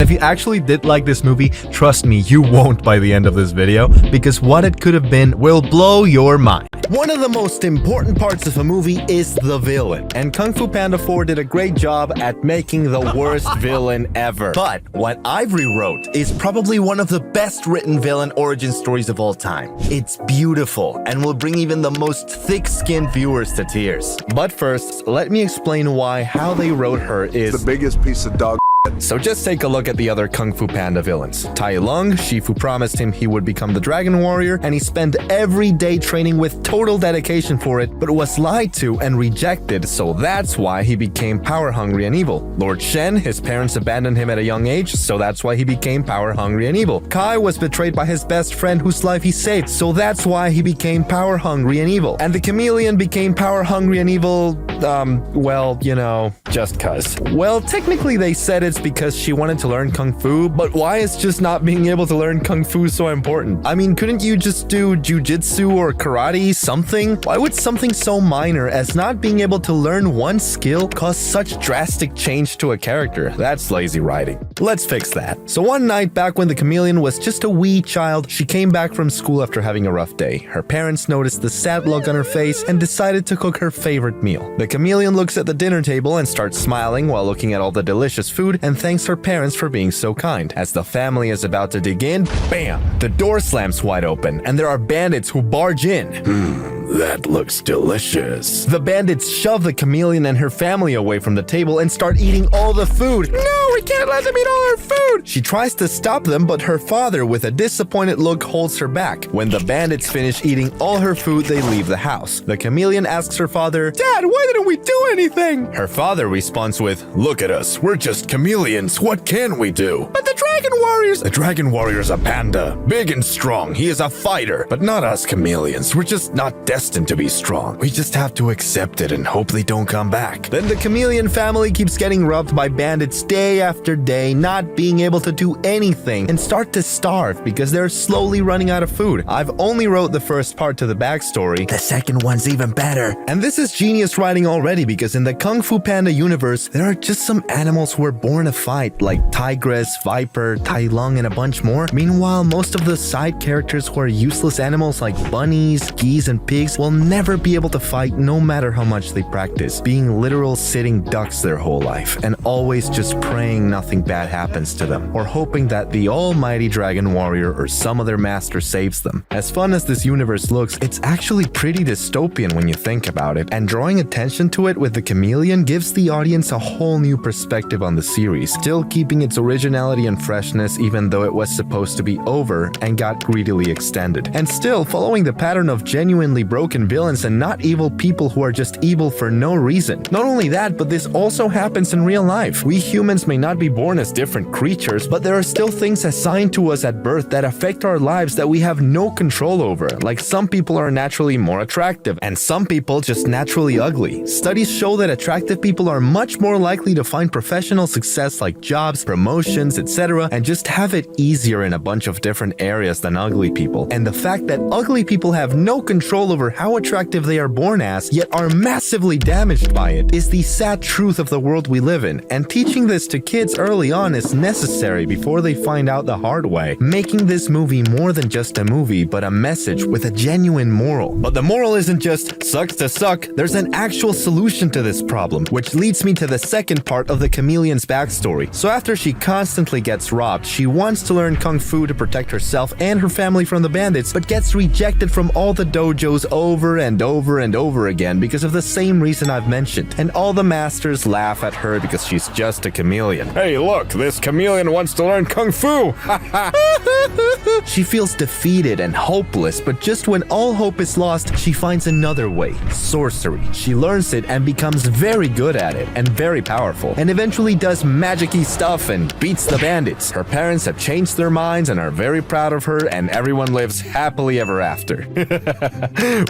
If you actually did like this movie, trust me, you won't by the end of this video, because what it could have been will blow your mind. One of the most important parts of a movie is the villain, and Kung Fu Panda 4 did a great job at making the worst villain ever. But what I've rewrote is probably one of the best written villain origin stories of all time. It's beautiful and will bring even the most thick-skinned viewers to tears. But first, let me explain why how they wrote her is the biggest piece of dog. So just take a look at the other Kung Fu Panda villains. Tai Lung, Shifu promised him he would become the Dragon Warrior, and he spent every day training with total dedication for it, but was lied to and rejected, so that's why he became power-hungry and evil. Lord Shen, his parents abandoned him at a young age, so that's why he became power-hungry and evil. Kai was betrayed by his best friend whose life he saved, so that's why he became power-hungry and evil. And the Chameleon became power-hungry and evil, well, you know, just cuz. Well, technically they said it's because she wanted to learn Kung Fu, but why is just not being able to learn Kung Fu so important? I mean, couldn't you just do Jiu-Jitsu or Karate, something? Why would something so minor as not being able to learn one skill cause such drastic change to a character? That's lazy writing. Let's fix that. So one night back when the Chameleon was just a wee child, she came back from school after having a rough day. Her parents noticed the sad look on her face and decided to cook her favorite meal. The Chameleon looks at the dinner table and starts smiling while looking at all the delicious food and thanks her parents for being so kind. As the family is about to dig in, bam! The door slams wide open and there are bandits who barge in. That looks delicious. The bandits shove the Chameleon and her family away from the table and start eating all the food. No, we can't let them eat all our food! She tries to stop them, but her father, with a disappointed look, holds her back. When the bandits finish eating all her food, they leave the house. The Chameleon asks her father, "Dad, why didn't we do anything?" Her father responds with, "Look at us, we're just chameleons, what can we do?" "But the Dragon Warriors..." "The Dragon Warrior's a panda, big and strong, he is a fighter, but not us chameleons, we're just not destined to be strong. We just have to accept it and hope they don't come back." Then the Chameleon family keeps getting robbed by bandits day after day, not being able to do anything, and start to starve because they're slowly running out of food. I've only wrote the first part to the backstory. The second one's even better. And this is genius writing already, because in the Kung Fu Panda universe, there are just some animals who are born to fight, like Tigress, Viper, Tai Lung, and a bunch more. Meanwhile, most of the side characters who are useless animals like bunnies, geese, and pigs will never be able to fight no matter how much they practice, being literal sitting ducks their whole life, and always just praying nothing bad happens to them, or hoping that the almighty Dragon Warrior or some other master saves them. As fun as this universe looks, it's actually pretty dystopian when you think about it, and drawing attention to it with the Chameleon gives the audience a whole new perspective on the series, still keeping its originality and freshness even though it was supposed to be over and got greedily extended, and still following the pattern of genuinely broken villains and not evil people who are just evil for no reason. Not only that, but this also happens in real life. We humans may not be born as different creatures, but there are still things assigned to us at birth that affect our lives that we have no control over. Like some people are naturally more attractive, and some people just naturally ugly. Studies show that attractive people are much more likely to find professional success like jobs, promotions, etc., and just have it easier in a bunch of different areas than ugly people. And the fact that ugly people have no control over how attractive they are born as, yet are massively damaged by it, is the sad truth of the world we live in. And teaching this to kids early on is necessary before they find out the hard way, making this movie more than just a movie, but a message with a genuine moral. But the moral isn't just sucks to suck, there's an actual solution to this problem, which leads me to the second part of the Chameleon's backstory. So after she constantly gets robbed, she wants to learn Kung Fu to protect herself and her family from the bandits, but gets rejected from all the dojos over and over and over again because of the same reason I've mentioned. And all the masters laugh at her because she's just a chameleon. Hey look, this chameleon wants to learn Kung Fu! She feels defeated and hopeless, but just when all hope is lost, she finds another way, sorcery. She learns it and becomes very good at it and very powerful, and eventually does magic-y stuff and beats the bandits. Her parents have changed their minds and are very proud of her, and everyone lives happily ever after.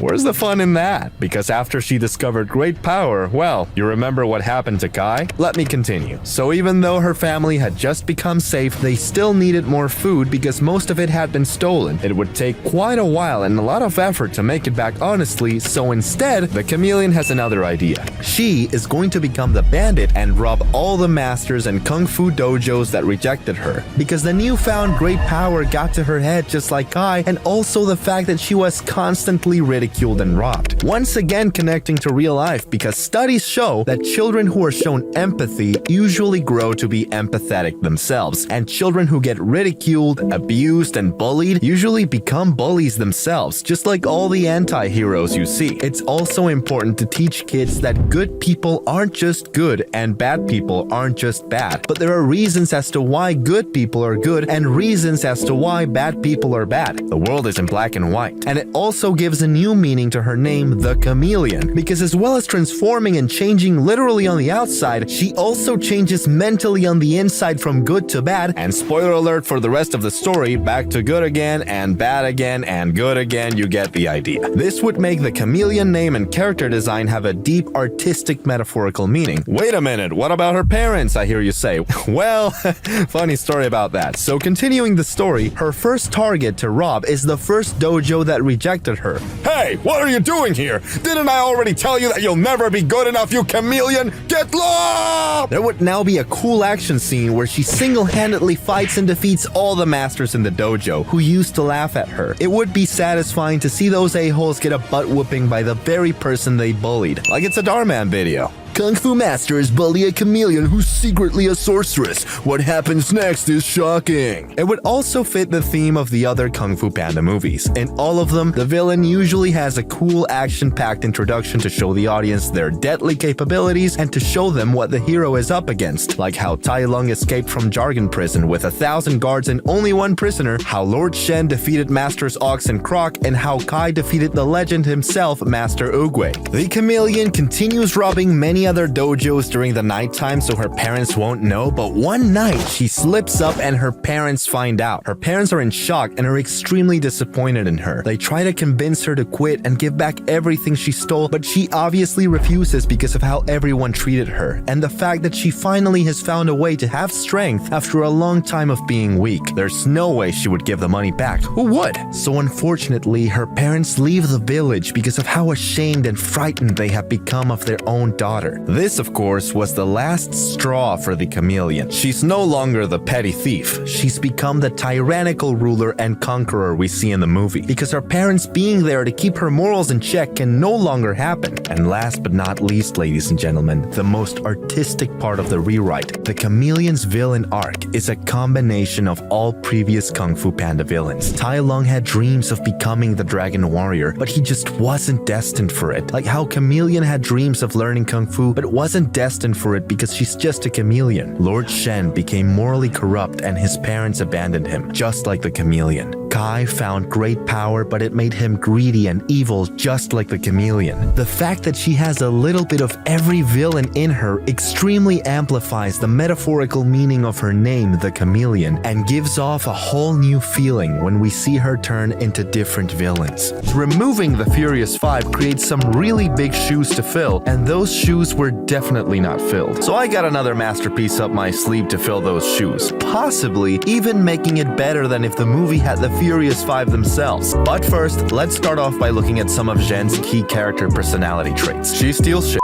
Where's the fun in that? Because after she discovered great power, well, you remember what happened to Kai? Let me continue. So even though her family had just become safe, they still needed more food because most of it had been stolen. It would take quite a while and a lot of effort to make it back honestly, so instead, the Chameleon has another idea. She is going to become the bandit and rob all the masters and kung fu dojos that rejected her. Because the newfound great power got to her head just like Kai, and also the fact that she was constantly ridiculed and robbed. Once again connecting to real life, because studies show that children who are shown empathy usually grow to be empathetic themselves, and children who get ridiculed, abused, and bullied usually become bullies themselves, just like all the anti-heroes you see. It's also important to teach kids that good people aren't just good and bad people aren't just bad, but there are reasons as to why good people are good and reasons as to why bad people are bad. The world is in black and white. And it also gives a new meaning to her name, the Chameleon, because as well as transforming and changing literally on the outside, she also changes mentally on the inside from good to bad, and spoiler alert for the rest of the story, back to good again and bad again and good again. You get the idea. This would make the Chameleon name and character design have a deep artistic metaphorical meaning. Wait a minute, what about her parents, I hear you say? Well, funny story about that. So continuing the story, her first target to rob is the first dojo that rejected her. Hey, what are you doing here? Didn't I already tell you that you'll never be good enough, you chameleon? Get lost! There would now be a cool action scene where she single-handedly fights and defeats all the masters in the dojo who used to laugh at her. It would be satisfying to see those a-holes get a butt-whooping by the very person they bullied. Like it's a Darman video. Kung Fu masters bully a chameleon who's secretly a sorceress. What happens next is shocking. It would also fit the theme of the other Kung Fu Panda movies. In all of them, the villain usually has a cool action-packed introduction to show the audience their deadly capabilities and to show them what the hero is up against, like how Tai Lung escaped from Jargon Prison with 1,000 guards and only one prisoner, how Lord Shen defeated Masters Ox and Croc, and how Kai defeated the legend himself, Master Oogway. The chameleon continues robbing many other dojos during the nighttime so her parents won't know, but one night she slips up and her parents find out. Her parents are in shock and are extremely disappointed in her. They try to convince her to quit and give back everything she stole, but she obviously refuses because of how everyone treated her and the fact that she finally has found a way to have strength after a long time of being weak. There's no way she would give the money back. Who would? So unfortunately, her parents leave the village because of how ashamed and frightened they have become of their own daughter. This, of course, was the last straw for the chameleon. She's no longer the petty thief. She's become the tyrannical ruler and conqueror we see in the movie, because her parents being there to keep her morals in check can no longer happen. And last but not least, ladies and gentlemen, the most artistic part of the rewrite, the chameleon's villain arc is a combination of all previous Kung Fu Panda villains. Tai Lung had dreams of becoming the Dragon Warrior, but he just wasn't destined for it. Like how Chameleon had dreams of learning Kung Fu, but wasn't destined for it because she's just a chameleon. Lord Shen became morally corrupt and his parents abandoned him, just like the chameleon. Kai found great power, but it made him greedy and evil, just like the chameleon. The fact that she has a little bit of every villain in her extremely amplifies the metaphorical meaning of her name, the chameleon, and gives off a whole new feeling when we see her turn into different villains. Removing the Furious Five creates some really big shoes to fill, and those shoes were definitely not filled. So I got another masterpiece up my sleeve to fill those shoes, possibly even making it better than if the movie had the Furious Five themselves. But first, let's start off by looking at some of Zhen's key character personality traits. She steals shit.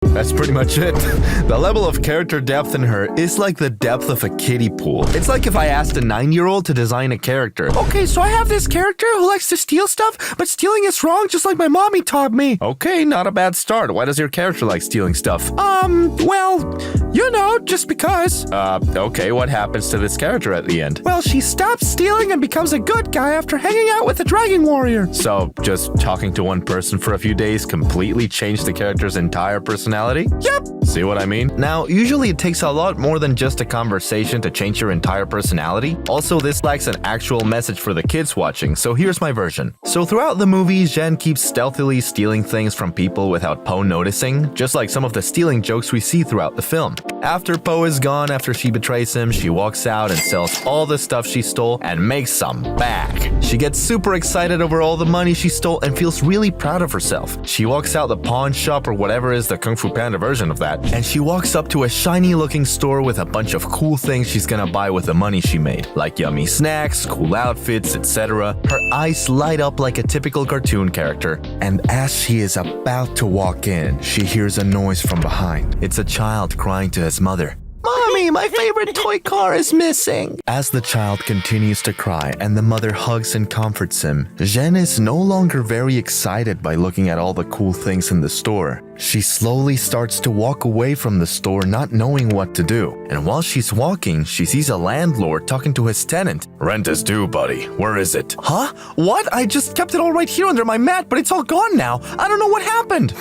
That's pretty much it. The level of character depth in her is like the depth of a kiddie pool. It's like if I asked a 9-year-old to design a character. Okay, so I have this character who likes to steal stuff, but stealing is wrong just like my mommy taught me. Okay, not a bad start. Why does your character like stealing stuff? Well, you know, just because. Okay, what happens to this character at the end? Well, she stops stealing and becomes a good guy after hanging out with the Dragon Warrior. So, just talking to one person for a few days completely changed the character's entire personality? Yep. See what I mean? Now, usually it takes a lot more than just a conversation to change your entire personality. Also, this lacks an actual message for the kids watching, so here's my version. So throughout the movie, Zhen keeps stealthily stealing things from people without Po noticing, just like some of the stealing jokes we see throughout the film. After Po is gone, after she betrays him, she walks out and sells all the stuff she stole and makes some back. She gets super excited over all the money she stole and feels really proud of herself. She walks out the pawn shop or whatever is the Kung Fu Panda version of that, and she walks up to a shiny looking store with a bunch of cool things she's gonna buy with the money she made, like yummy snacks, cool outfits, etc. Her eyes light up like a typical cartoon character, and as she is about to walk in, she hears a noise from behind. It's a child crying to his mother. Mommy, my favorite toy car is missing. As the child continues to cry and the mother hugs and comforts him, Zhen is no longer very excited by looking at all the cool things in the store. She slowly starts to walk away from the store, not knowing what to do. And while she's walking, she sees a landlord talking to his tenant. Rent is due, buddy. Where is it? Huh? What? I just kept it all right here under my mat, but it's all gone now. I don't know what happened.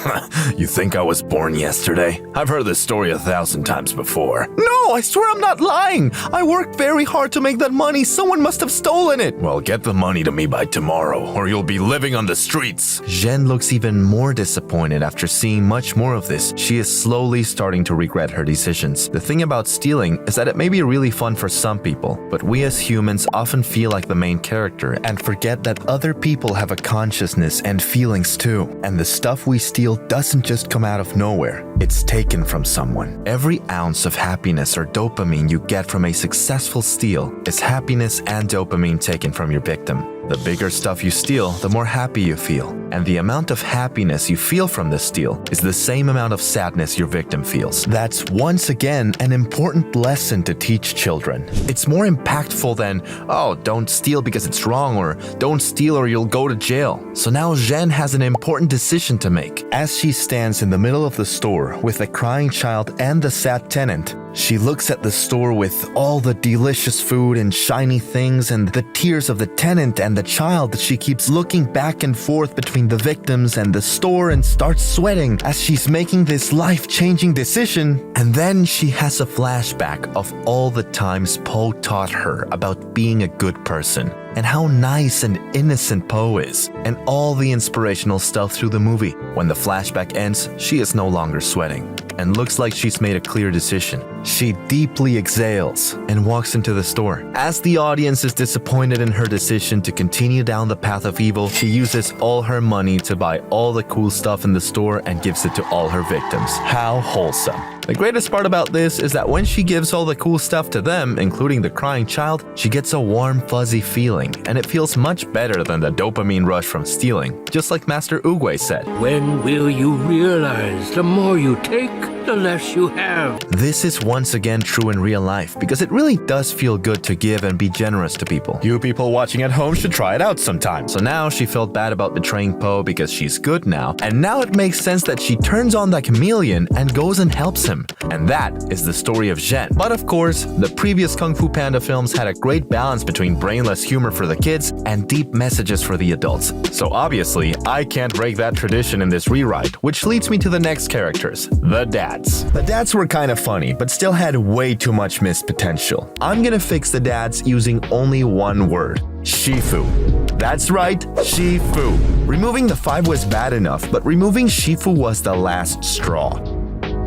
You think I was born yesterday? I've heard this story 1,000 times before. No, I swear I'm not lying. I worked very hard to make that money. Someone must have stolen it. Well, get the money to me by tomorrow, or you'll be living on the streets. Zhen looks even more disappointed after seeing much more of this. She is slowly starting to regret her decisions. The thing about stealing is that it may be really fun for some people, but we as humans often feel like the main character and forget that other people have a consciousness and feelings too. And the stuff we steal doesn't just come out of nowhere. It's taken from someone. Every ounce of happiness or dopamine you get from a successful steal is happiness and dopamine taken from your victim. The bigger stuff you steal, the more happy you feel. And the amount of happiness you feel from the steal is the same amount of sadness your victim feels. That's once again an important lesson to teach children. It's more impactful than, oh, don't steal because it's wrong, or don't steal or you'll go to jail. So now Zhen has an important decision to make. As she stands in the middle of the store with the crying child and the sad tenant, she looks at the store with all the delicious food and shiny things and the tears of the tenant and the child. She keeps looking back and forth between the victims and the store and starts sweating as she's making this life-changing decision. And then she has a flashback of all the times Po taught her about being a good person and how nice and innocent Po is, and all the inspirational stuff through the movie. When the flashback ends, she is no longer sweating and looks like she's made a clear decision. She deeply exhales and walks into the store. As the audience is disappointed in her decision to continue down the path of evil, she uses all her money to buy all the cool stuff in the store and gives it to all her victims. How wholesome. The greatest part about this is that when she gives all the cool stuff to them, including the crying child, she gets a warm, fuzzy feeling, and it feels much better than the dopamine rush from stealing, just like Master Oogway said. When will you realize the more you take, the less you have? This is once again true in real life, because it really does feel good to give and be generous to people. You people watching at home should try it out sometime. So now she felt bad about betraying Po because she's good now, and now it makes sense that she turns on the chameleon and goes and helps him. And that is the story of Zhen. But of course, the previous Kung Fu Panda films had a great balance between brainless humor for the kids and deep messages for the adults. So obviously, I can't break that tradition in this rewrite, which leads me to the next characters, the dads. The dads were kind of funny, but still had way too much missed potential. I'm gonna fix the dads using only one word: Shifu. That's right, Shifu. Removing the 5 was bad enough, but removing Shifu was the last straw.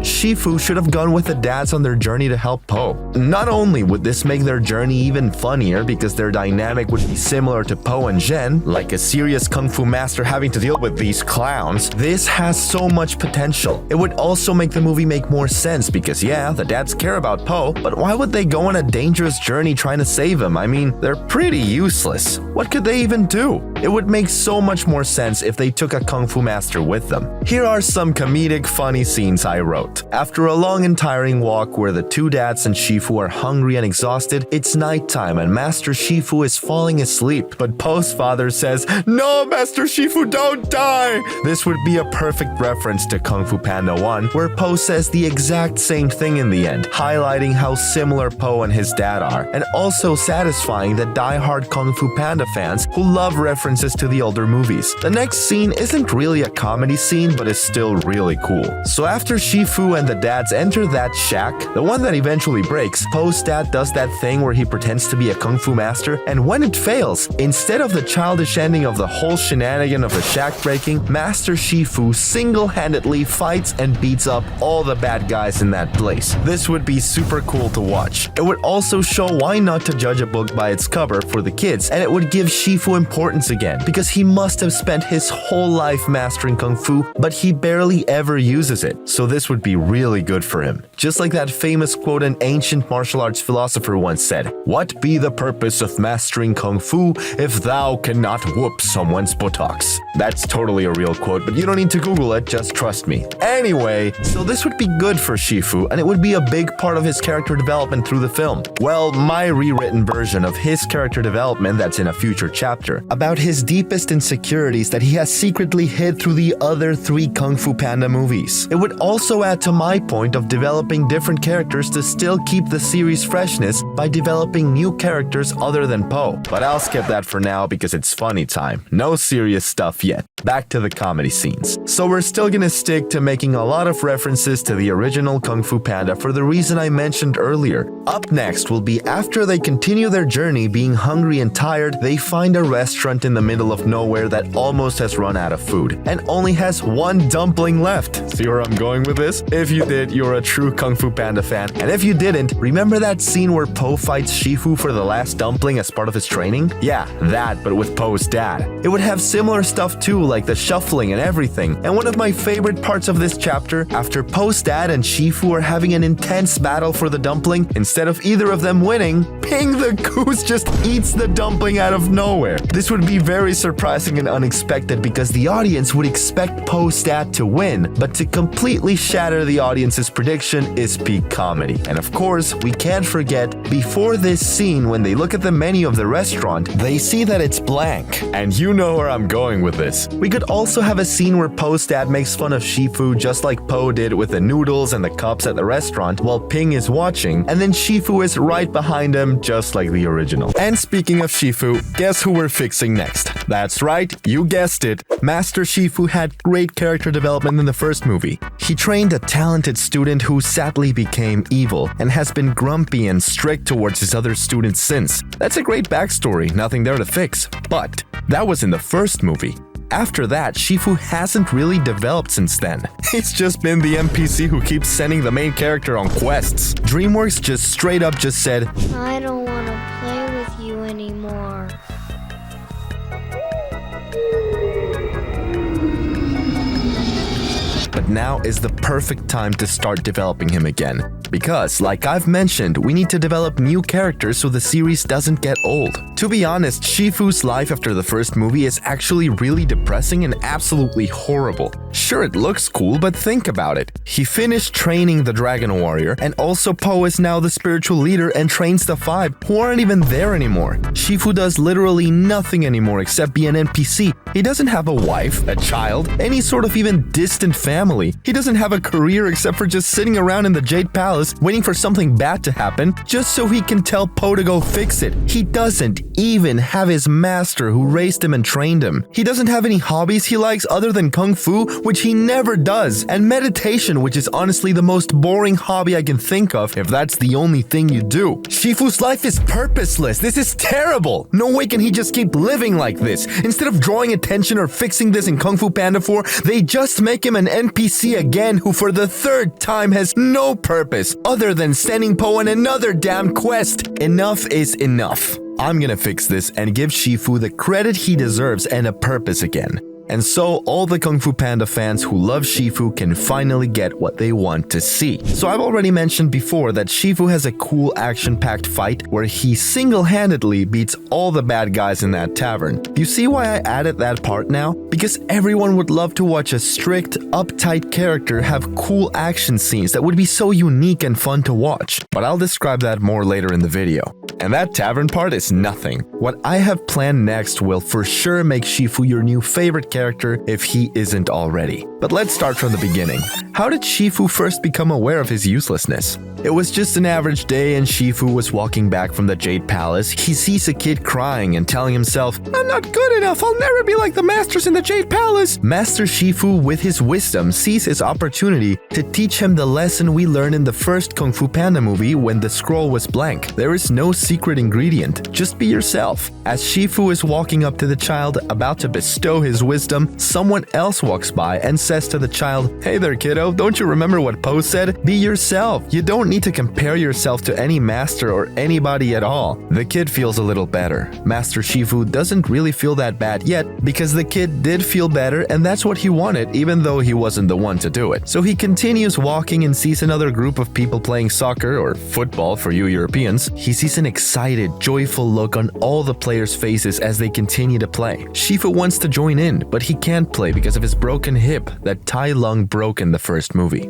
Shifu should have gone with the dads on their journey to help Po. Not only would this make their journey even funnier because their dynamic would be similar to Po and Zhen, like a serious kung fu master having to deal with these clowns, this has so much potential. It would also make the movie make more sense because yeah, the dads care about Po, but why would they go on a dangerous journey trying to save him? I mean, they're pretty useless. What could they even do? It would make so much more sense if they took a kung fu master with them. Here are some comedic funny scenes I wrote. After a long and tiring walk where the two dads and Shifu are hungry and exhausted, it's nighttime and Master Shifu is falling asleep. But Po's father says, "No, Master Shifu, don't die!" This would be a perfect reference to Kung Fu Panda 1, where Po says the exact same thing in the end, highlighting how similar Po and his dad are, and also satisfying the die-hard Kung Fu Panda fans who love references to the older movies. The next scene isn't really a comedy scene, but is still really cool. So after Shifu and the dads enter that shack, the one that eventually breaks, Po's dad does that thing where he pretends to be a kung fu master, and when it fails, instead of the childish ending of the whole shenanigan of the shack breaking, Master Shifu single-handedly fights and beats up all the bad guys in that place. This would be super cool to watch. It would also show why not to judge a book by its cover for the kids, and it would give Shifu importance again, because he must have spent his whole life mastering kung fu, but he barely ever uses it. So this would be really good for him. Just like that famous quote an ancient martial arts philosopher once said, "What be the purpose of mastering Kung Fu if thou cannot whoop someone's buttocks?" That's totally a real quote, but you don't need to Google it, just trust me. Anyway, so this would be good for Shifu, and it would be a big part of his character development through the film. Well, my rewritten version of his character development that's in a future chapter, about his deepest insecurities that he has secretly hid through the other 3 Kung Fu Panda movies. It would also add to my point of developing different characters to still keep the series' freshness by developing new characters other than Po. But I'll skip that for now because it's funny time. No serious stuff yet. Back to the comedy scenes. So we're still gonna stick to making a lot of references to the original Kung Fu Panda for the reason I mentioned earlier. Up next will be after they continue their journey being hungry and tired, they find a restaurant in the middle of nowhere that almost has run out of food and only has 1 dumpling left. See where I'm going with this? If you did, you're a true Kung Fu Panda fan. And if you didn't, remember that scene where Po fights Shifu for the last dumpling as part of his training? Yeah, that, but with Po's dad. It would have similar stuff too, like the shuffling and everything. And one of my favorite parts of this chapter, after Po's dad and Shifu are having an intense battle for the dumpling, instead of either of them winning, Ping the goose just eats the dumpling out of nowhere. This would be very surprising and unexpected because the audience would expect Po's dad to win, but to completely shatter the audience's prediction is peak comedy. And of course, we can't forget, before this scene when they look at the menu of the restaurant, they see that it's blank. And you know where I'm going with this. We could also have a scene where Po's dad makes fun of Shifu just like Po did with the noodles and the cups at the restaurant while Ping is watching, and then Shifu is right behind him just like the original. And speaking of Shifu, guess who we're fixing next? That's right, you guessed it. Master Shifu had great character development in the first movie. He trained a talented student who sadly became evil and has been grumpy and strict towards his other students since. That's a great backstory, nothing there to fix. But that was in the first movie. After that, Shifu hasn't really developed since then. He's just been the NPC who keeps sending the main character on quests. DreamWorks just straight up just said, I don't want to play with you anymore. But now is the perfect time to start developing him again. Because, like I've mentioned, we need to develop new characters so the series doesn't get old. To be honest, Shifu's life after the first movie is actually really depressing and absolutely horrible. Sure, it looks cool, but think about it. He finished training the Dragon Warrior, and also Po is now the spiritual leader and trains the 5, who aren't even there anymore. Shifu does literally nothing anymore except be an NPC. He doesn't have a wife, a child, any sort of even distant family. He doesn't have a career except for just sitting around in the Jade Palace waiting for something bad to happen just so he can tell Po to go fix it. He doesn't even have his master who raised him and trained him. He doesn't have any hobbies he likes other than Kung Fu, which he never does, and meditation, which is honestly the most boring hobby I can think of if that's the only thing you do. Shifu's life is purposeless. This is terrible. No way can he just keep living like this. Instead of drawing attention or fixing this in Kung Fu Panda 4, they just make him an NPC again who for the 3rd time has no purpose other than sending Po on another damn quest. Enough is enough. I'm gonna fix this and give Shifu the credit he deserves and a purpose again. And so all the Kung Fu Panda fans who love Shifu can finally get what they want to see. So I've already mentioned before that Shifu has a cool action-packed fight where he single-handedly beats all the bad guys in that tavern. You see why I added that part now? Because everyone would love to watch a strict, uptight character have cool action scenes that would be so unique and fun to watch. But I'll describe that more later in the video. And that tavern part is nothing. What I have planned next will for sure make Shifu your new favorite character if he isn't already. But let's start from the beginning. How did Shifu first become aware of his uselessness? It was just an average day and Shifu was walking back from the Jade Palace. He sees a kid crying and telling himself, I'm not good enough, I'll never be like the masters in the Jade Palace. Master Shifu, with his wisdom, sees his opportunity to teach him the lesson we learned in the first Kung Fu Panda movie when the scroll was blank. There is no secret ingredient, just be yourself. As Shifu is walking up to the child, about to bestow his wisdom, someone else walks by and says to the child, Hey there kiddo, kiddo, don't you remember what Po said? Be yourself. You don't need to compare yourself to any master or anybody at all. The kid feels a little better. Master Shifu doesn't really feel that bad yet because the kid did feel better and that's what he wanted even though he wasn't the one to do it. So he continues walking and sees another group of people playing soccer or football for you Europeans. He sees an excited, joyful look on all the players' faces as they continue to play. Shifu wants to join in, but he can't play because of his broken hip that Tai Lung broke in the first movie.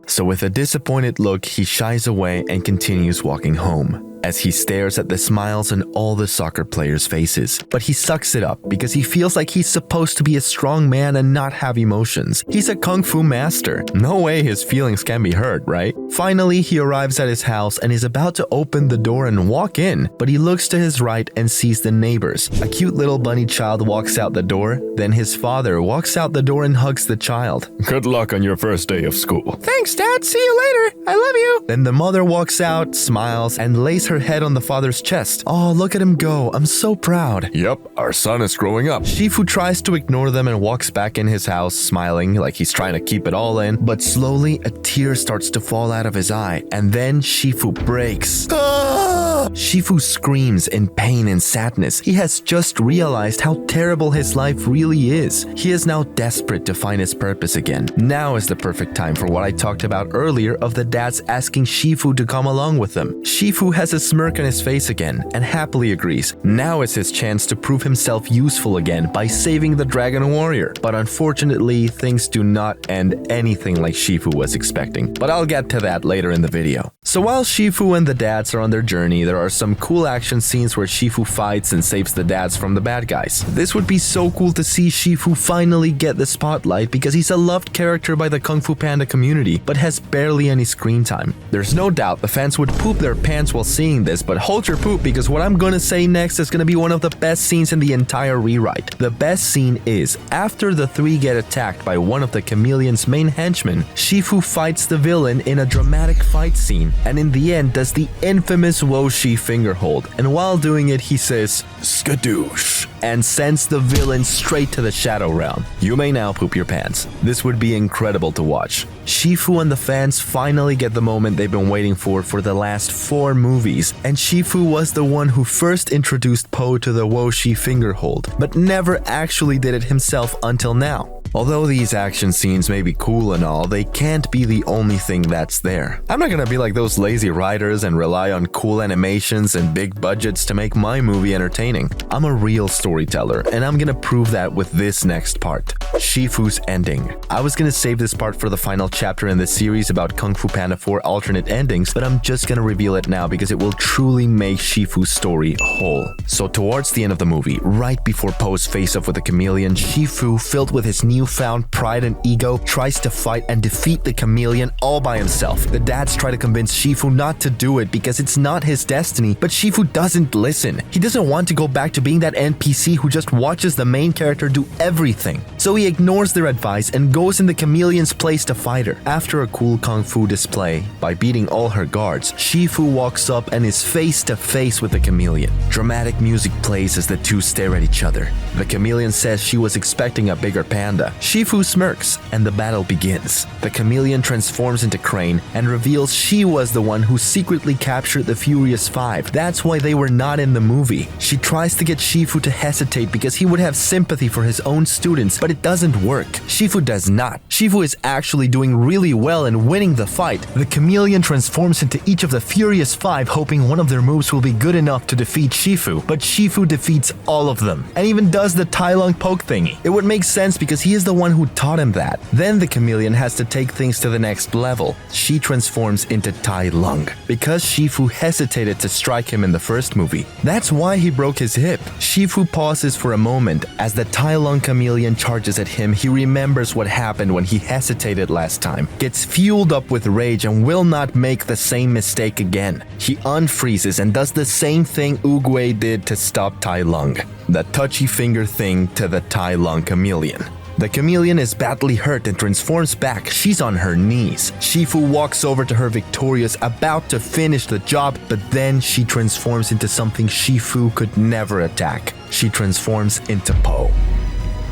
So with a disappointed look, he shies away and continues walking home as he stares at the smiles on all the soccer players' faces. But he sucks it up because he feels like he's supposed to be a strong man and not have emotions. He's a kung fu master. No way his feelings can be hurt, right? Finally, he arrives at his house and is about to open the door and walk in, but he looks to his right and sees the neighbors. A cute little bunny child walks out the door, then his father walks out the door and hugs the child. Good luck on your first day of school. Thanks, Dad. See you later. I love you. Then the mother walks out, smiles, and lays her head on the father's chest. Oh, look at him go. I'm so proud. Yep, our son is growing up. Shifu tries to ignore them and walks back in his house, smiling like he's trying to keep it all in, but slowly a tear starts to fall out of his eye, and then Shifu breaks. Shifu screams in pain and sadness. He has just realized how terrible his life really is. He is now desperate to find his purpose again. Now is the perfect time for what I talked about earlier of the dads asking Shifu to come along with them. Shifu has a smirk on his face again and happily agrees. Now is his chance to prove himself useful again by saving the Dragon Warrior. But unfortunately, things do not end anything like Shifu was expecting. But I'll get to that later in the video. So while Shifu and the dads are on their journey, there are some cool action scenes where Shifu fights and saves the dads from the bad guys. This would be so cool to see Shifu finally get the spotlight because he's a loved character by the Kung Fu Panda community, but has barely any screen time. There's no doubt the fans would poop their pants while seeing this, but hold your poop because what I'm gonna say next is gonna be one of the best scenes in the entire rewrite. The best scene is, after the three get attacked by one of the Chameleon's main henchmen, Shifu fights the villain in a dramatic fight scene, and in the end does the infamous Woshi finger hold, and while doing it he says, "Skadoosh," and sends the villain straight to the Shadow Realm. You may now poop your pants. This would be incredible to watch. Shifu and the fans finally get the moment they've been waiting for the last 4 movies, and Shifu was the one who first introduced Po to the Woshi finger hold, but never actually did it himself until now. Although these action scenes may be cool and all, they can't be the only thing that's there. I'm not gonna be like those lazy writers and rely on cool animations and big budgets to make my movie entertaining. I'm a real storyteller, and I'm gonna prove that with this next part, Shifu's ending. I was gonna save this part for the final chapter in this series about Kung Fu Panda 4 alternate endings, but I'm just gonna reveal it now because it will truly make Shifu's story whole. So towards the end of the movie, right before Po's face-off with the Chameleon, Shifu, filled with his newfound pride and ego, tries to fight and defeat the Chameleon all by himself. The dads try to convince Shifu not to do it because it's not his destiny, but Shifu doesn't listen. He doesn't want to go back to being that NPC who just watches the main character do everything. So he ignores their advice and goes in the Chameleon's place to fight her. After a cool kung fu display, by beating all her guards, Shifu walks up and is face to face with the Chameleon. Dramatic music plays as the two stare at each other. The Chameleon says she was expecting a bigger panda. Shifu smirks, and the battle begins. The Chameleon transforms into Crane and reveals she was the one who secretly captured the Furious Five. That's why they were not in the movie. She tries to get Shifu to hesitate because he would have sympathy for his own students, but it doesn't work. Shifu does not. Shifu is actually doing really well and winning the fight. The Chameleon transforms into each of the Furious Five, hoping one of their moves will be good enough to defeat Shifu, but Shifu defeats all of them, and even does the Tai Lung poke thingy. It would make sense because he is the one who taught him that. Then the Chameleon has to take things to the next level. She transforms into Tai Lung because Shifu hesitated to strike him in the first movie. That's why he broke his hip. Shifu pauses for a moment. As the Tai Lung Chameleon charges at him, he remembers what happened when he hesitated last time, gets fueled up with rage and will not make the same mistake again. He unfreezes and does the same thing Oogway did to stop Tai Lung, the touchy finger thing to the Tai Lung Chameleon. The Chameleon is badly hurt and transforms back. She's on her knees. Shifu walks over to her victorious, about to finish the job, but then she transforms into something Shifu could never attack. She transforms into Po.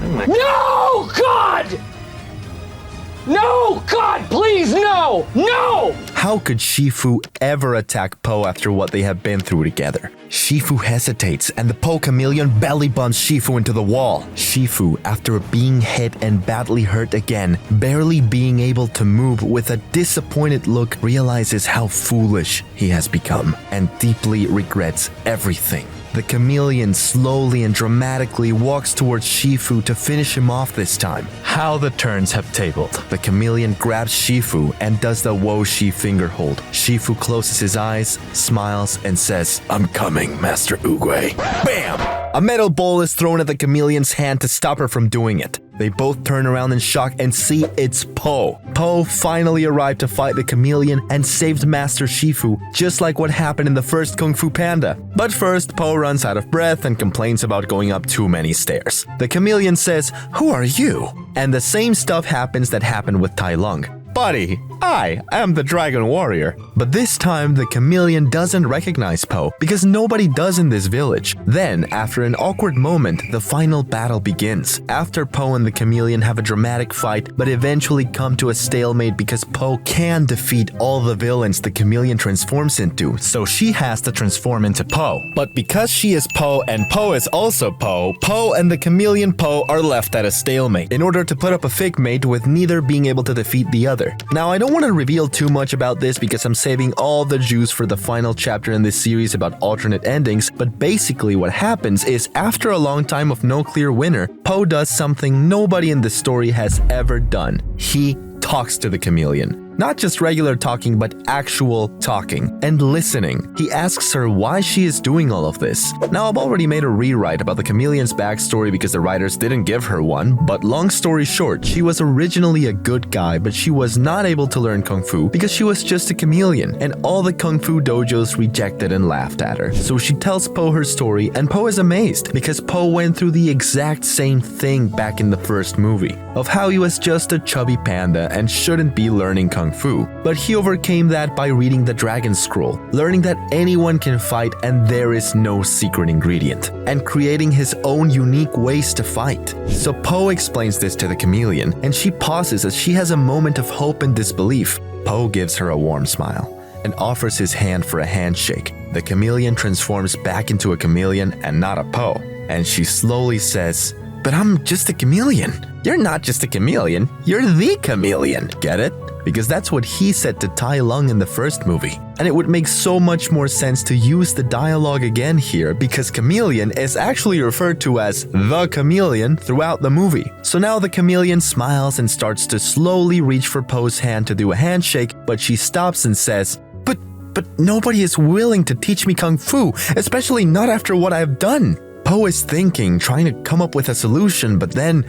No, God! No! God, please, no! No! How could Shifu ever attack Po after what they have been through together? Shifu hesitates and the Po chameleon belly bumps Shifu into the wall. Shifu, after being hit and badly hurt again, barely being able to move with a disappointed look, realizes how foolish he has become and deeply regrets everything. The chameleon slowly and dramatically walks towards Shifu to finish him off this time. How the turns have tabled. The chameleon grabs Shifu and does the Wo Shi finger hold. Shifu closes his eyes, smiles, and says, "I'm coming, Master Oogway." Bam! A metal bowl is thrown at the chameleon's hand to stop her from doing it. They both turn around in shock and see it's Po. Po finally arrived to fight the chameleon and saved Master Shifu, just like what happened in the first Kung Fu Panda. But first, Po runs out of breath and complains about going up too many stairs. The chameleon says, "Who are you?" And the same stuff happens that happened with Tai Lung. "Buddy, I am the Dragon Warrior." But this time, the chameleon doesn't recognize Po because nobody does in this village. Then, after an awkward moment, the final battle begins. After Po and the chameleon have a dramatic fight, but eventually come to a stalemate because Po can defeat all the villains the chameleon transforms into, so she has to transform into Po. But because she is Po and Po is also Po, Po and the chameleon Po are left at a stalemate in order to put up a figmate with neither being able to defeat the other. Now, I don't want to reveal too much about this because I'm saving all the juice for the final chapter in this series about alternate endings, but basically what happens is after a long time of no clear winner, Po does something nobody in the story has ever done. He talks to the chameleon. Not just regular talking, but actual talking and listening. He asks her why she is doing all of this. Now, I've already made a rewrite about the chameleon's backstory because the writers didn't give her one, but long story short, she was originally a good guy, but she was not able to learn Kung Fu because she was just a chameleon, and all the Kung Fu dojos rejected and laughed at her. So she tells Po her story, and Po is amazed because Po went through the exact same thing back in the first movie, of how he was just a chubby panda and shouldn't be learning Kung Fu. But he overcame that by reading the Dragon Scroll, learning that anyone can fight and there is no secret ingredient, and creating his own unique ways to fight. So Po explains this to the chameleon, and she pauses as she has a moment of hope and disbelief. Po gives her a warm smile and offers his hand for a handshake. The chameleon transforms back into a chameleon and not a Po, and she slowly says, "But I'm just a chameleon." "You're not just a chameleon, you're the chameleon." Get it? Because that's what he said to Tai Lung in the first movie. And it would make so much more sense to use the dialogue again here because chameleon is actually referred to as the chameleon throughout the movie. So now the chameleon smiles and starts to slowly reach for Po's hand to do a handshake, but she stops and says, But nobody is willing to teach me Kung Fu, especially not after what I've done." Po is thinking, trying to come up with a solution, but then,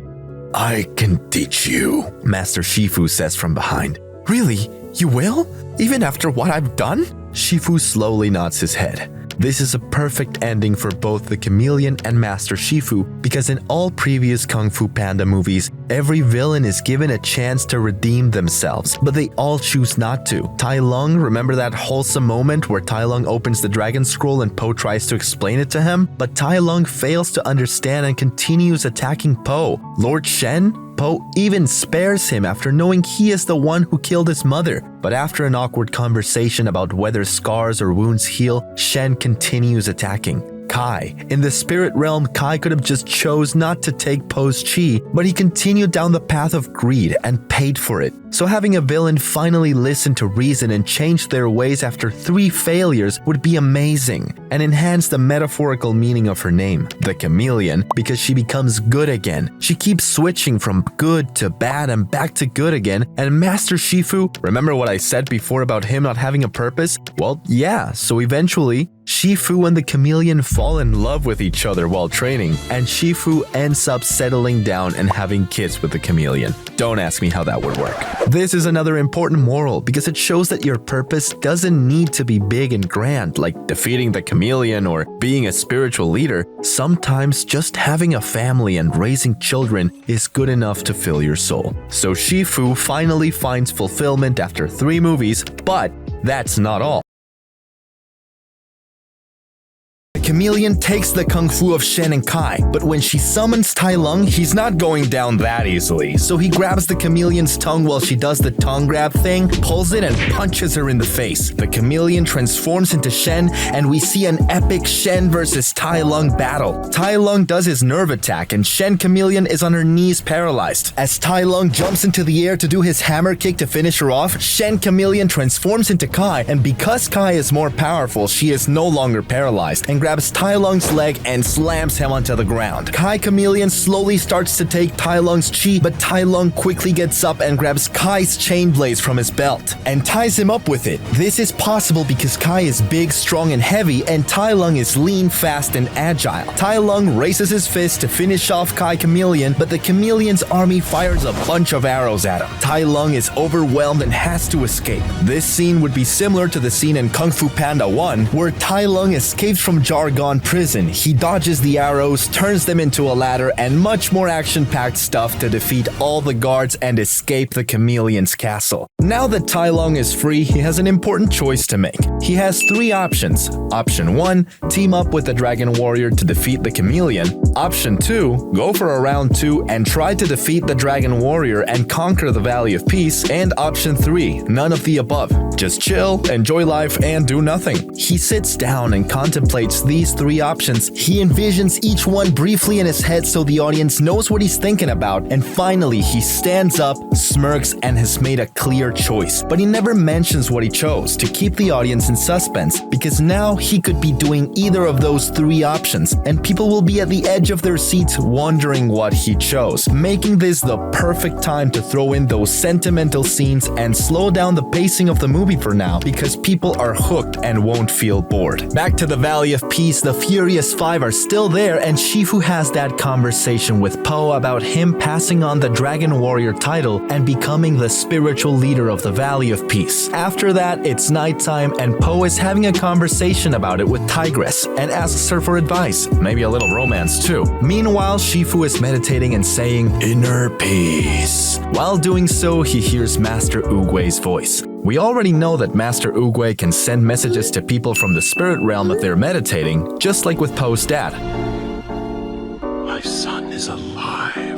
"I can teach you," Master Shifu says from behind. "Really? You will? Even after what I've done?" Shifu slowly nods his head. This is a perfect ending for both the chameleon and Master Shifu because in all previous Kung Fu Panda movies, every villain is given a chance to redeem themselves, but they all choose not to. Tai Lung, remember that wholesome moment where Tai Lung opens the Dragon Scroll and Po tries to explain it to him? But Tai Lung fails to understand and continues attacking Po. Lord Shen? Po even spares him after knowing he is the one who killed his mother. But after an awkward conversation about whether scars or wounds heal, Shen continues attacking. Kai. In the spirit realm, Kai could have just chose not to take Po's chi, but he continued down the path of greed and paid for it. So having a villain finally listen to reason and change their ways after 3 failures would be amazing and enhance the metaphorical meaning of her name, the chameleon, because she becomes good again. She keeps switching from good to bad and back to good again, and Master Shifu, remember what I said before about him not having a purpose? Well, yeah, so eventually, Shifu and the chameleon fall in love with each other while training, and Shifu ends up settling down and having kids with the chameleon. Don't ask me how that would work. This is another important moral because it shows that your purpose doesn't need to be big and grand, like defeating the chameleon or being a spiritual leader. Sometimes just having a family and raising children is good enough to fill your soul. So Shifu finally finds fulfillment after 3 movies, but that's not all. Chameleon takes the kung fu of Shen and Kai, but when she summons Tai Lung, he's not going down that easily, so he grabs the Chameleon's tongue while she does the tongue grab thing, pulls it and punches her in the face. The Chameleon transforms into Shen, and we see an epic Shen versus Tai Lung battle. Tai Lung does his nerve attack, and Shen Chameleon is on her knees paralyzed. As Tai Lung jumps into the air to do his hammer kick to finish her off, Shen Chameleon transforms into Kai, and because Kai is more powerful, she is no longer paralyzed, and grabs Tai Lung's leg and slams him onto the ground. Kai Chameleon slowly starts to take Tai Lung's chi, but Tai Lung quickly gets up and grabs Kai's chain blades from his belt and ties him up with it. This is possible because Kai is big, strong, and heavy, and Tai Lung is lean, fast, and agile. Tai Lung raises his fist to finish off Kai Chameleon, but the Chameleon's army fires a bunch of arrows at him. Tai Lung is overwhelmed and has to escape. This scene would be similar to the scene in Kung Fu Panda 1, where Tai Lung escapes from Jargon prison. He dodges the arrows, turns them into a ladder, and much more action-packed stuff to defeat all the guards and escape the Chameleon's castle. Now that Tai Lung is free, he has an important choice to make. He has three options. Option 1, team up with the Dragon Warrior to defeat the Chameleon. Option 2, go for a round 2 and try to defeat the Dragon Warrior and conquer the Valley of Peace. And option 3, none of the above. Just chill, enjoy life, and do nothing. He sits down and contemplates these three options. He envisions each one briefly in his head so the audience knows what he's thinking about, and finally he stands up, smirks, and has made a clear choice. But he never mentions what he chose to keep the audience in suspense, because now he could be doing either of those three options, and people will be at the edge of their seats wondering what he chose, making this the perfect time to throw in those sentimental scenes and slow down the pacing of the movie for now, because people are hooked and won't feel bored. Back to the Valley of Peace, the Furious Five are still there, and Shifu has that conversation with Po about him passing on the Dragon Warrior title and becoming the spiritual leader of the Valley of Peace. After that, it's nighttime, and Po is having a conversation about it with Tigress and asks her for advice, maybe a little romance too. Meanwhile, Shifu is meditating and saying, "Inner peace." While doing so, he hears Master Oogway's voice. We already know that Master Oogway can send messages to people from the spirit realm if they're meditating, just like with Po's dad. My son is alive.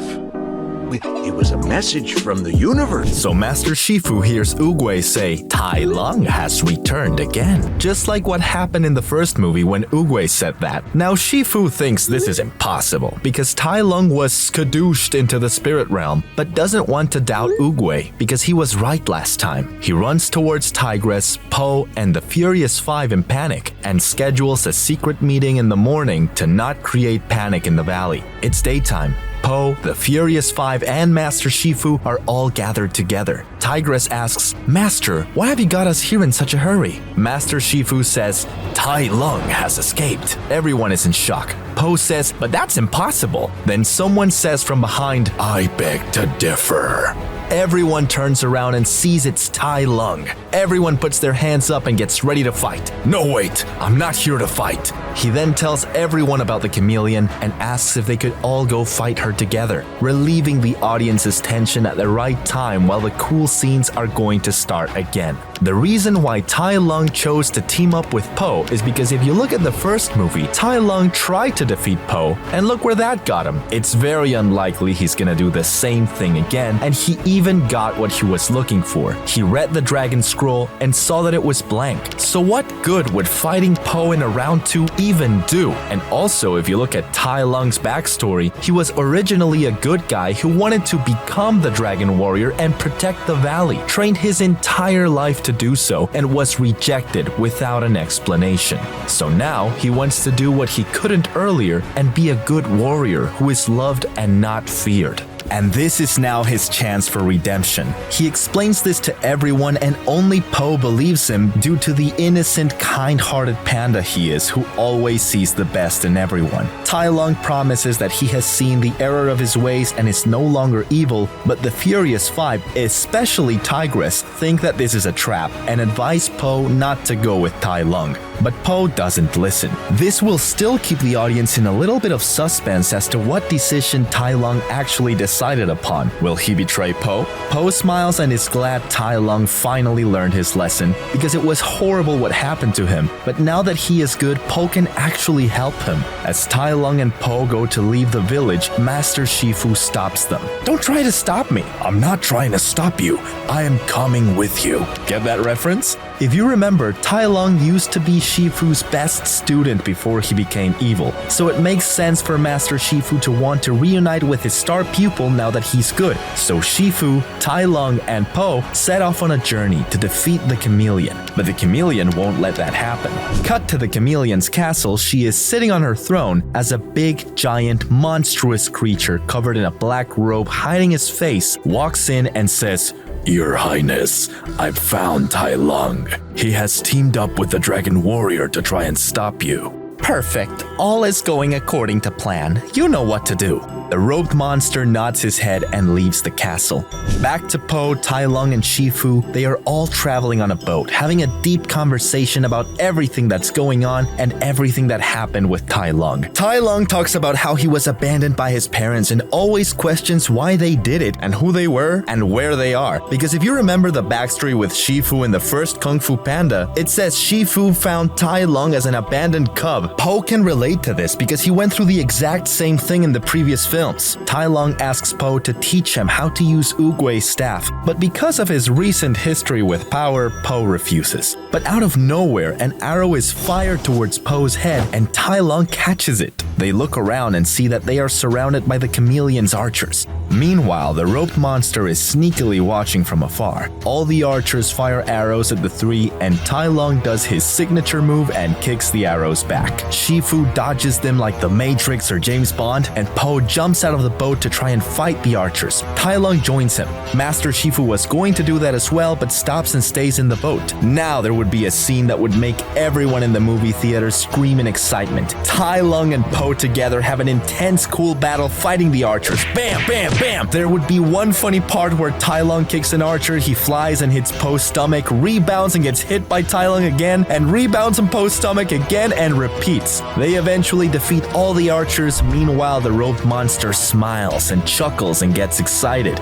It was a message from the universe. So Master Shifu hears Oogway say, Tai Lung has returned again. Just like what happened in the first movie when Oogway said that. Now Shifu thinks this is impossible because Tai Lung was skadooshed into the spirit realm, but doesn't want to doubt Oogway because he was right last time. He runs towards Tigress, Po, and the Furious Five in panic and schedules a secret meeting in the morning to not create panic in the valley. It's daytime. Po, the Furious Five, and Master Shifu are all gathered together. Tigress asks, "Master, why have you got us here in such a hurry?" Master Shifu says, "Tai Lung has escaped." Everyone is in shock. Po says, "But that's impossible." Then someone says from behind, "I beg to differ." Everyone turns around and sees it's Tai Lung. Everyone puts their hands up and gets ready to fight. "No, wait, I'm not here to fight." He then tells everyone about the Chameleon and asks if they could all go fight her together, relieving the audience's tension at the right time while the cool scenes are going to start again. The reason why Tai Lung chose to team up with Po is because if you look at the first movie, Tai Lung tried to defeat Po, and look where that got him. It's very unlikely he's gonna do the same thing again, and he even got what he was looking for. He read the Dragon Scroll and saw that it was blank. So what good would fighting Po in a round 2 even do? And also, if you look at Tai Lung's backstory, he was originally a good guy who wanted to become the Dragon Warrior and protect the valley, trained his entire life to do so, and was rejected without an explanation. So now he wants to do what he couldn't earlier and be a good warrior who is loved and not feared. And this is now his chance for redemption. He explains this to everyone, and only Po believes him due to the innocent, kind-hearted panda he is, who always sees the best in everyone. Tai Lung promises that he has seen the error of his ways and is no longer evil, but the Furious Five, especially Tigress, think that this is a trap and advise Po not to go with Tai Lung. but Po doesn't listen. This will still keep the audience in a little bit of suspense as to what decision Tai Lung actually decided upon. Will he betray Po? Po smiles and is glad Tai Lung finally learned his lesson because it was horrible what happened to him, but now that he is good, Po can actually help him. As Tai Lung and Po go to leave the village, Master Shifu stops them. Don't try to stop me. I'm not trying to stop you. I am coming with you. Get that reference? If you remember, Tai Lung used to be Shifu's best student before he became evil, so it makes sense for Master Shifu to want to reunite with his star pupil now that he's good. So Shifu, Tai Lung, and Po set off on a journey to defeat the Chameleon, but the Chameleon won't let that happen. Cut to the Chameleon's castle. She is sitting on her throne as a big, giant, monstrous creature covered in a black robe hiding his face walks in and says, Your Highness, I've found Tai Lung. He has teamed up with the Dragon Warrior to try and stop you. Perfect. All is going according to plan. You know what to do. The robed monster nods his head and leaves the castle. Back to Po, Tai Lung, and Shifu, they are all traveling on a boat, having a deep conversation about everything that's going on and everything that happened with Tai Lung. Tai Lung talks about how he was abandoned by his parents and always questions why they did it and who they were and where they are. Because if you remember the backstory with Shifu in the first Kung Fu Panda, it says Shifu found Tai Lung as an abandoned cub. Po can relate to this because he went through the exact same thing in the previous films. Tai Lung asks Po to teach him how to use Oogway's staff, but because of his recent history with power, Po refuses. But out of nowhere, an arrow is fired towards Po's head and Tai Lung catches it. They look around and see that they are surrounded by the Chameleon's archers. Meanwhile, the roped monster is sneakily watching from afar. All the archers fire arrows at the three, and Tai Lung does his signature move and kicks the arrows back. Shifu dodges them like the Matrix or James Bond, and Po jumps out of the boat to try and fight the archers. Tai Lung joins him. Master Shifu was going to do that as well, but stops and stays in the boat. Now there would be a scene that would make everyone in the movie theater scream in excitement. Tai Lung and Po together have an intense, cool battle fighting the archers. Bam, bam, bam! There would be one funny part where Tai Lung kicks an archer, he flies and hits Po's stomach, rebounds and gets hit by Tai Lung again, and rebounds on Po's stomach again and repeats. They eventually defeat all the archers. Meanwhile, the robed monster smiles and chuckles and gets excited.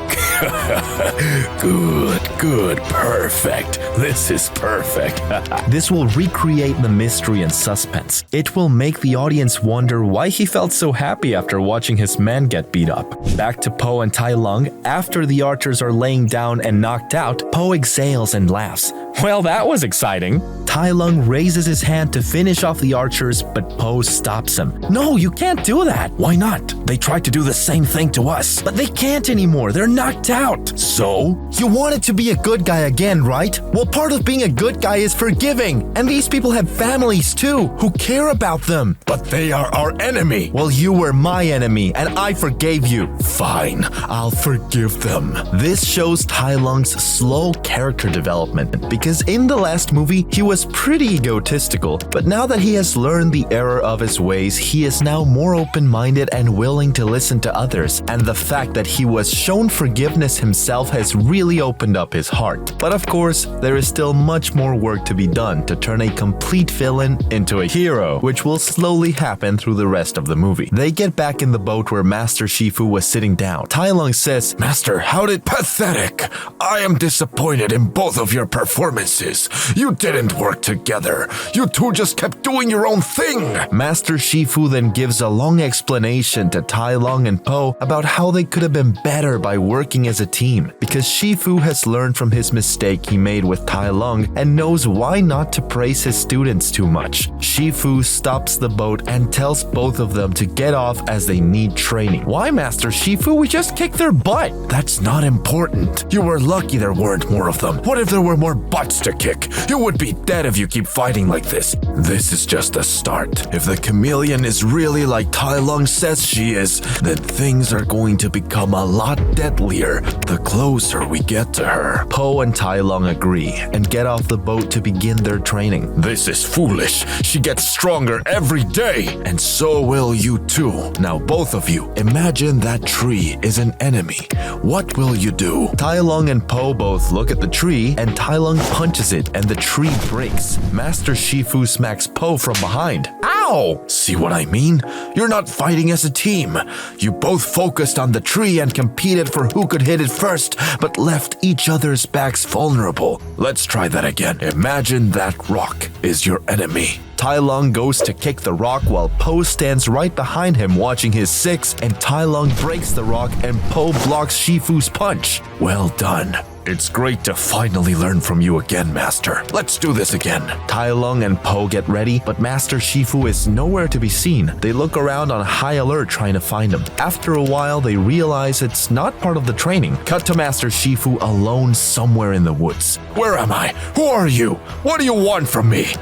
Good, perfect. This is perfect. This will recreate the mystery and suspense. It will make the audience wonder why he felt so happy after watching his man get beat up. Back to Po and Tai Lung. After the archers are laying down and knocked out, Po exhales and laughs. Well, that was exciting. Tai Lung raises his hand to finish off the archers, but Po stops him. No, you can't do that. Why not? They tried to do the same thing to us. But they can't anymore. They're knocked out. So? You wanted to be a good guy again, right? Well, part of being a good guy is forgiving. And these people have families too, who care about them. But they are our enemy. Well, you were my enemy, and I forgave you. Fine, I'll forgive them. This shows Tai Lung's slow character development, because in the last movie, he was pretty egotistical, but now that he has learned the error of his ways, he is now more open-minded and willing to listen to others, and the fact that he was shown forgiveness himself has really opened up his heart. But of course, there is still much more work to be done to turn a complete villain into a hero, which will slowly happen through the rest of the movie. They get back in the boat where Master Shifu was sitting down. Tai Lung says, Master, how did pathetic? I am disappointed in both of your performances. You didn't work together. You two just kept doing your own thing. Master Shifu then gives a long explanation to Tai Lung and Po about how they could have been better by working as a team, because Shifu has learned from his mistake he made with Tai Lung and knows why not to praise his students too much. Shifu stops the boat and tells both of them to get off as they need training. Why, Master Shifu? We just kicked their butt. That's not important. You were lucky there weren't more of them. What if there were more butts to kick? You would be dead if you keep fighting like this. This is just a start. If the Chameleon is really like Tai Lung says she is, then things are going to become a lot deadlier the closer we get to her. Po and Tai Lung agree and get off the boat to begin their training. This is foolish. She gets stronger every day, and so will you too. Now both of you, imagine that tree is an enemy. What will you do? Tai Lung and Po both look at the tree, and Tai Lung punches it and the tree breaks. Master Shifu smacks Po from behind. Ow! See what I mean? You're not fighting as a team. You both focused on the tree and competed for who could hit it first, but left each other's backs vulnerable. Let's try that again. Imagine that rock is your enemy. Tai Lung goes to kick the rock while Po stands right behind him watching his 6, and Tai Lung breaks the rock and Po blocks Shifu's punch. Well done. It's great to finally learn from you again, Master. Let's do this again. Tai Lung and Po get ready, but Master Shifu is nowhere to be seen. They look around on high alert trying to find him. After a while, they realize it's not part of the training. Cut to Master Shifu alone somewhere in the woods. Where am I? Who are you? What do you want from me?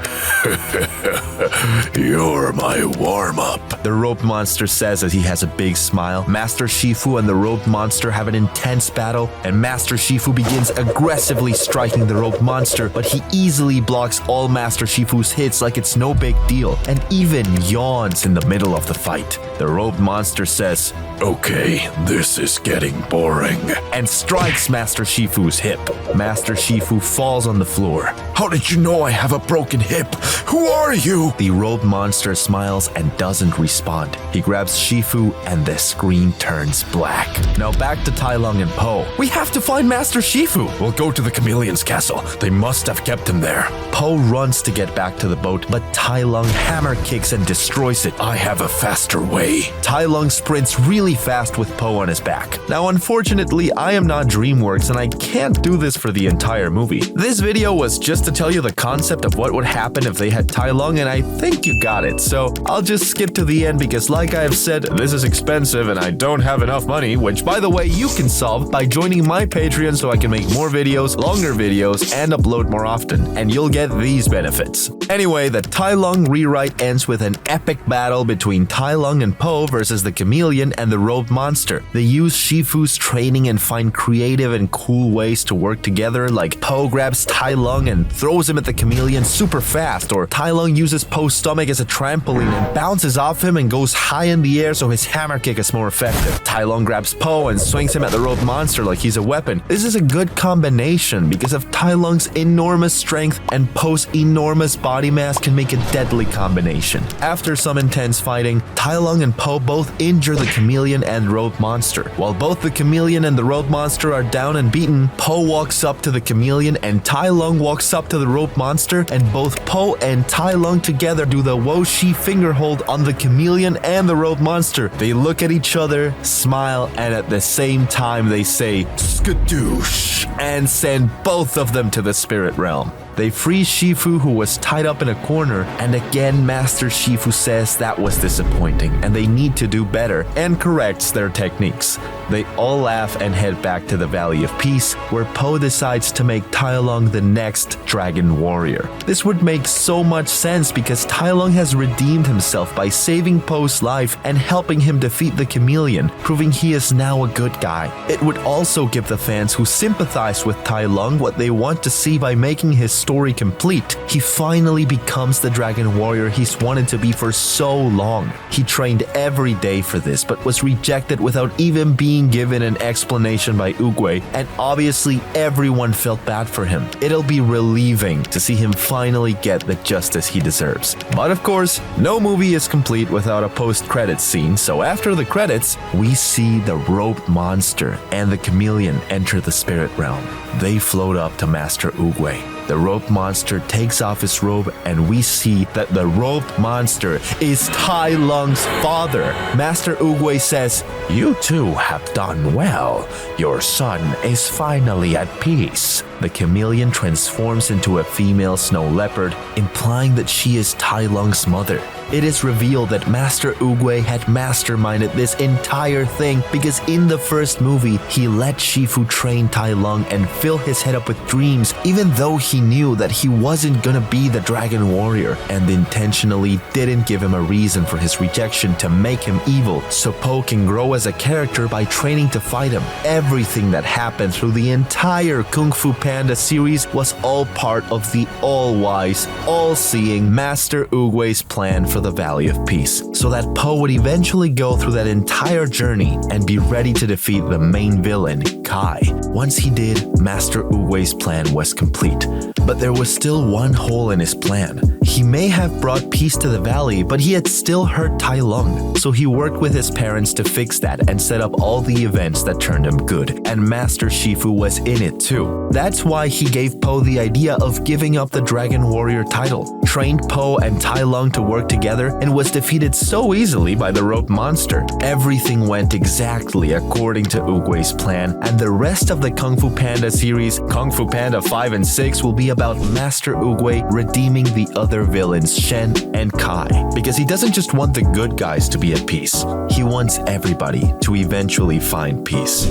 You're my warm-up, the rope monster says as he has a big smile. Master Shifu and the rope monster have an intense battle, and Master Shifu begins aggressively striking the rope monster, but he easily blocks all Master Shifu's hits like it's no big deal, and even yawns in the middle of the fight. The rope monster says, "Okay, this is getting boring," and strikes Master Shifu's hip. Master Shifu falls on the floor. How did you know I have a broken hip? Who are you? The rope monster smiles and doesn't respond. He grabs Shifu and the screen turns black. Now back to Tai Lung and Po. We have to find Master Shifu. We'll go to the Chameleon's castle. They must have kept him there. Po runs to get back to the boat, but Tai Lung hammer kicks and destroys it. I have a faster way. Tai Lung sprints really fast with Po on his back. Now unfortunately, I am not DreamWorks and I can't do this for the entire movie. This video was just to tell you the concept of what would happen if they had Tai Lung, and I think you got it. So I'll just skip to the end because like I've said, this is expensive and I don't have enough money, which by the way you can solve by joining my Patreon so I can make more videos, longer videos, and upload more often, and you'll get these benefits. Anyway, the Tai Lung rewrite ends with an epic battle between Tai Lung and Po versus the Chameleon and the rope monster. They use Shifu's training and find creative and cool ways to work together, like Po grabs Tai Lung and throws him at the Chameleon super fast, or Tai Lung uses Po's stomach as a trampoline and bounces off him and goes high in the air so his hammer kick is more effective. Tai Lung grabs Po and swings him at the rope monster like he's a weapon. This is a good combination because of Tai Lung's enormous strength and Po's enormous body mass can make a deadly combination. After some intense fighting, Tai Lung and Po both injure the Chameleon and rope monster. While both the Chameleon and the rope monster are down and beaten, Po walks up to the Chameleon and Tai Lung walks up to the rope monster, and both Po and Tai Lung together do the Wo Shi finger hold on the Chameleon and the rope monster. They look at each other, smile, and at the same time they say skadoosh and send both of them to the spirit realm. They free Shifu, who was tied up in a corner, and again Master Shifu says that was disappointing and they need to do better and corrects their techniques. They all laugh and head back to the Valley of Peace, where Po decides to make Tai Lung the next Dragon Warrior. This would make so much sense because Tai Lung has redeemed himself by saving Po's life and helping him defeat the Chameleon, proving he is now a good guy. It would also give the fans who sympathize with Tai Lung what they want to see by making his story complete. He finally becomes the Dragon Warrior he's wanted to be for so long. He trained every day for this, but was rejected without even being given an explanation by Oogway, and obviously everyone felt bad for him. It'll be relieving to see him finally get the justice he deserves. But of course, no movie is complete without a post-credits scene, so after the credits, we see the rope monster and the Chameleon enter the spirit realm. They float up to Master Oogway. The rope monster takes off his robe and we see that the rope monster is Tai Lung's father. Master Oogway says, "You two have done well. Your son is finally at peace." The Chameleon transforms into a female snow leopard, implying that she is Tai Lung's mother. It is revealed that Master Oogway had masterminded this entire thing because in the first movie, he let Shifu train Tai Lung and fill his head up with dreams, even though he knew that he wasn't gonna be the Dragon Warrior, and intentionally didn't give him a reason for his rejection to make him evil, so Po can grow as a character by training to fight him. Everything that happened through the entire Kung Fu Panda series was all part of the all-wise, all-seeing Master Oogway's plan for the Valley of Peace, so that Po would eventually go through that entire journey and be ready to defeat the main villain, Kai. Once he did, Master Oogway's plan was complete. But there was still one hole in his plan. He may have brought peace to the valley, but he had still hurt Tai Lung. So he worked with his parents to fix that and set up all the events that turned him good. And Master Shifu was in it too. That's why he gave Po the idea of giving up the Dragon Warrior title, trained Po and Tai Lung to work together, and was defeated so easily by the rope monster. Everything went exactly according to Oogway's plan, and the rest of the Kung Fu Panda series, Kung Fu Panda 5 and 6, will be about Master Oogway redeeming the other villains Shen and Kai, because he doesn't just want the good guys to be at peace. He wants everybody to eventually find peace.